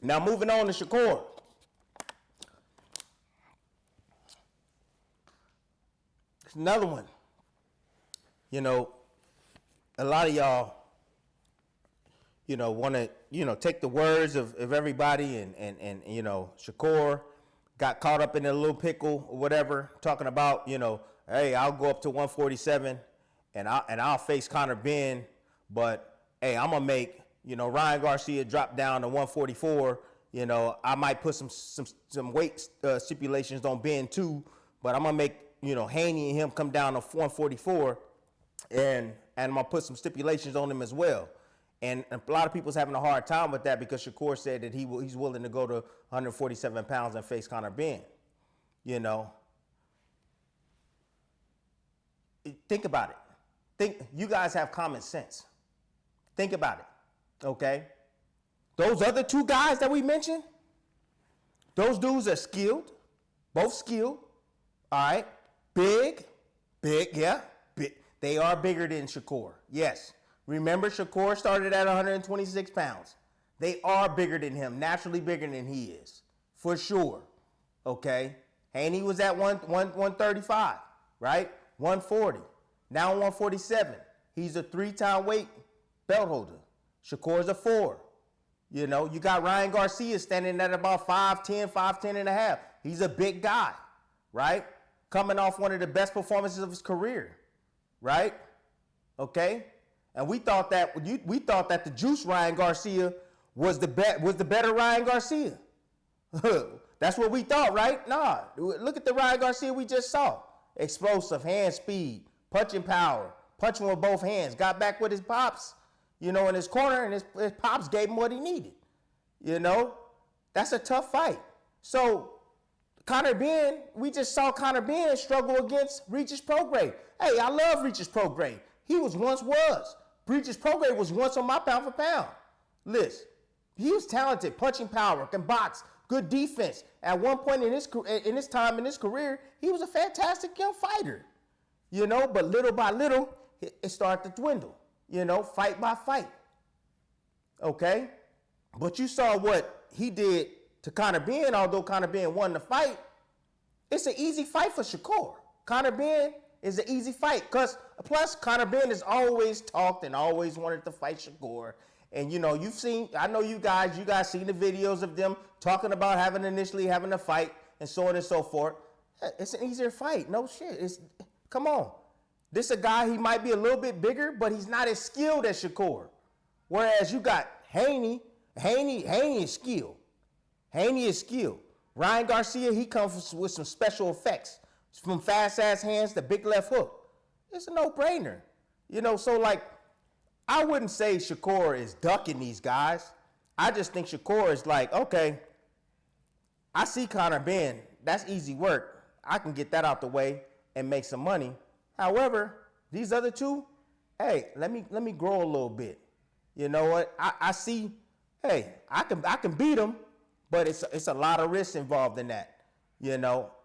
Now moving on to Shakur. It's another one. You know, a lot of y'all, want to, take the words of everybody and Shakur got caught up in a little pickle or whatever, talking about, hey, I'll go up to 147 and I'll face Conor Ben, but hey, I'm gonna make, Ryan Garcia drop down to 144. I might put some weight stipulations on Ben too, but I'm gonna make, Haney and him come down to 144, and I'm gonna put some stipulations on him as well. And a lot of people's having a hard time with that because Shakur said that he's willing to go to 147 pounds and face Conor Ben. Think about it. You guys have common sense. Think about it, okay? Those other two guys that we mentioned, those dudes are skilled, both skilled, all right? Big, yeah, big. They are bigger than Shakur, yes. Remember, Shakur started at 126 pounds. They are bigger than him, naturally bigger than he is, for sure. Okay? Haney was at 135, right? 140. Now 147. He's a 3-time weight belt holder. Shakur's a 4. You got Ryan Garcia standing at about 5'10", 5'10 and a half. He's a big guy, right? Coming off one of the best performances of his career, right? Okay? And we thought that the juice Ryan Garcia was the better Ryan Garcia. That's what we thought, right? Nah, look at the Ryan Garcia we just saw. Explosive, hand speed, punching power, punching with both hands. Got back with his pops, in his corner, and his pops gave him what he needed. That's a tough fight. So Conor Ben, we just saw Conor Ben struggle against Regis Prograis. Hey, I love Regis Prograis. He was. Regis Prograis was once on my pound for pound list. He was talented, punching power, can box, good defense. At one point in his time in his career, he was a fantastic young fighter. But little by little, it started to dwindle. Fight by fight. Okay? But you saw what he did to Conor Ben, although Conor Ben won the fight. It's an easy fight for Shakur. Conor Ben is an easy fight. Plus, Conor Ben has always talked and always wanted to fight Shakur. And, I know you guys seen the videos of them talking about initially having a fight and so on and so forth. It's an easier fight. No shit. Come on. This a guy, he might be a little bit bigger, but he's not as skilled as Shakur. Whereas you got Haney. Haney is skilled. Haney is skilled. Ryan Garcia, he comes with some special effects. From fast-ass hands to big left hook. It's a no-brainer. So I wouldn't say Shakur is ducking these guys. I just think Shakur is like, okay, I see Conor Ben. That's easy work. I can get that out the way and make some money. However, these other two, hey, let me grow a little bit. You know what? I see, hey, I can beat them, but it's a lot of risk involved in that.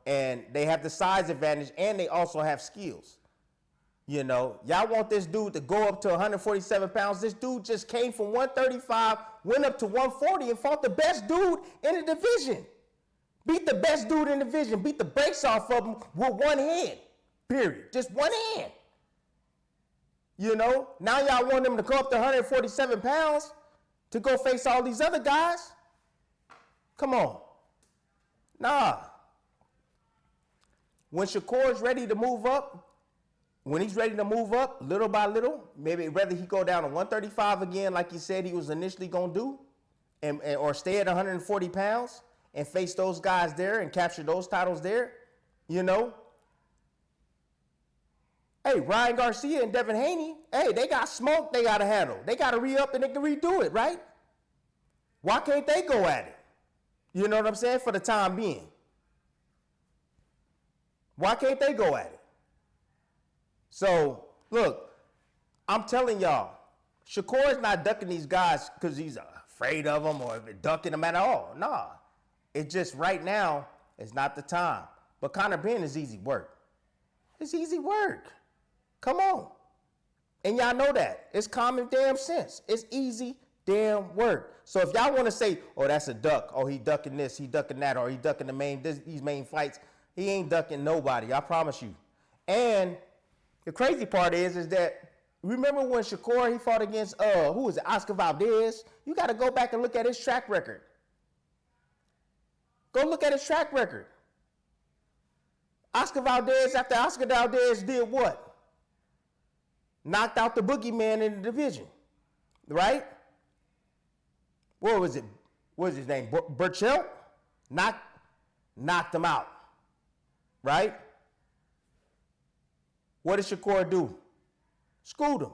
And they have the size advantage, and they also have skills. Y'all want this dude to go up to 147 pounds. This dude just came from 135, went up to 140, and fought the best dude in the division. Beat the best dude in the division. Beat the brakes off of him with one hand, period. Just one hand. Now y'all want him to go up to 147 pounds to go face all these other guys? Come on. Nah. When Shakur's ready to move up, little by little, maybe whether he go down to 135 again, like he said he was initially going to do, or stay at 140 pounds and face those guys there and capture those titles there, Hey, Ryan Garcia and Devin Haney, hey, they got smoke they got to handle. They got to re-up and they can redo it, right? Why can't they go at it? You know what I'm saying? For the time being. Why can't they go at it? So, look, I'm telling y'all, Shakur is not ducking these guys because he's afraid of them or ducking them at all. Nah. It's just right now, it's not the time. But Conor Ben is easy work. It's easy work. Come on. And y'all know that. It's common damn sense. It's easy damn work. So if y'all want to say, oh, that's a duck, oh, he ducking this, he ducking that, or he ducking these main fights, he ain't ducking nobody, I promise you. And the crazy part is that, remember when Shakur, he fought against, who was it, Oscar Valdez? You got to go back and look at his track record. Go look at his track record. Oscar Valdez, after Oscar Valdez did what? Knocked out the boogeyman in the division, right? What was it? What was his name? Burchell? Knocked him out, right? What did Shakur do? Schooled him.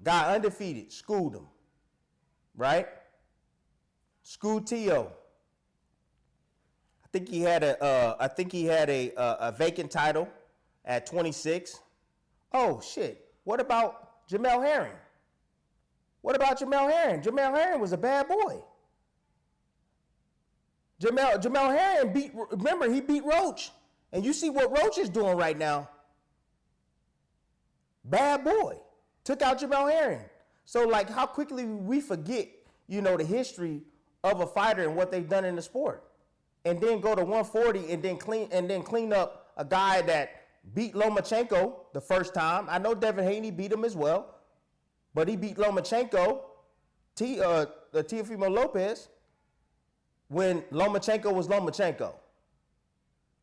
Guy undefeated, schooled him, right? Schooled T.O. I think he had a vacant title at 26. Oh shit! What about Jamel Herring? What about Jamel Herring? Jamel Herring was a bad boy. Jamel Herring he beat Roach, and you see what Roach is doing right now. Bad boy. Took out Jamel Herring. So like how quickly we forget, the history of a fighter and what they've done in the sport. And then go to 140 and then clean up a guy that beat Lomachenko the first time. I know Devin Haney beat him as well, but he beat Lomachenko, Teofimo Lopez, when Lomachenko was Lomachenko,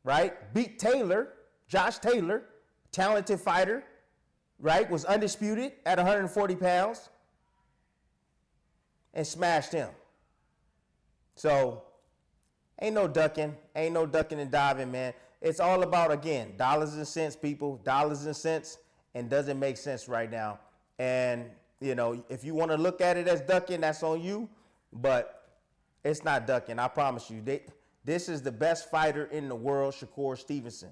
right? Beat Taylor, Josh Taylor, talented fighter, right? Was undisputed at 140 pounds and smashed him. So ain't no ducking and diving, man. It's all about, again, dollars and cents, people, dollars and cents, and doesn't make sense right now. And, if you want to look at it as ducking, that's on you, but it's not ducking, I promise you. This is the best fighter in the world, Shakur Stevenson.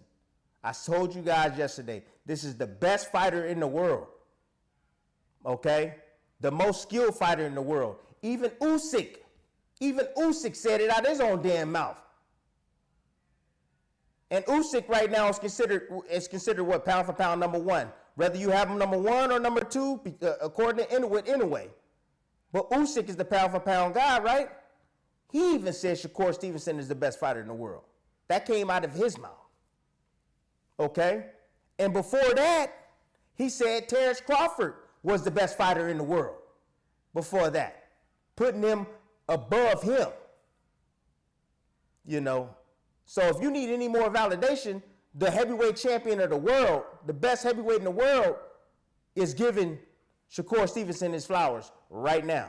I told you guys yesterday, this is the best fighter in the world, okay? The most skilled fighter in the world. Even Usyk said it out of his own damn mouth. And Usyk right now is considered what, pound for pound number one. Whether you have him number one or number two, according to Inouye anyway. But Usyk is the pound for pound guy, right? He even said Shakur Stevenson is the best fighter in the world. That came out of his mouth. Okay? And before that, he said Terrence Crawford was the best fighter in the world. Before that. Putting him above him. So if you need any more validation, the heavyweight champion of the world, the best heavyweight in the world, is giving Shakur Stevenson his flowers right now.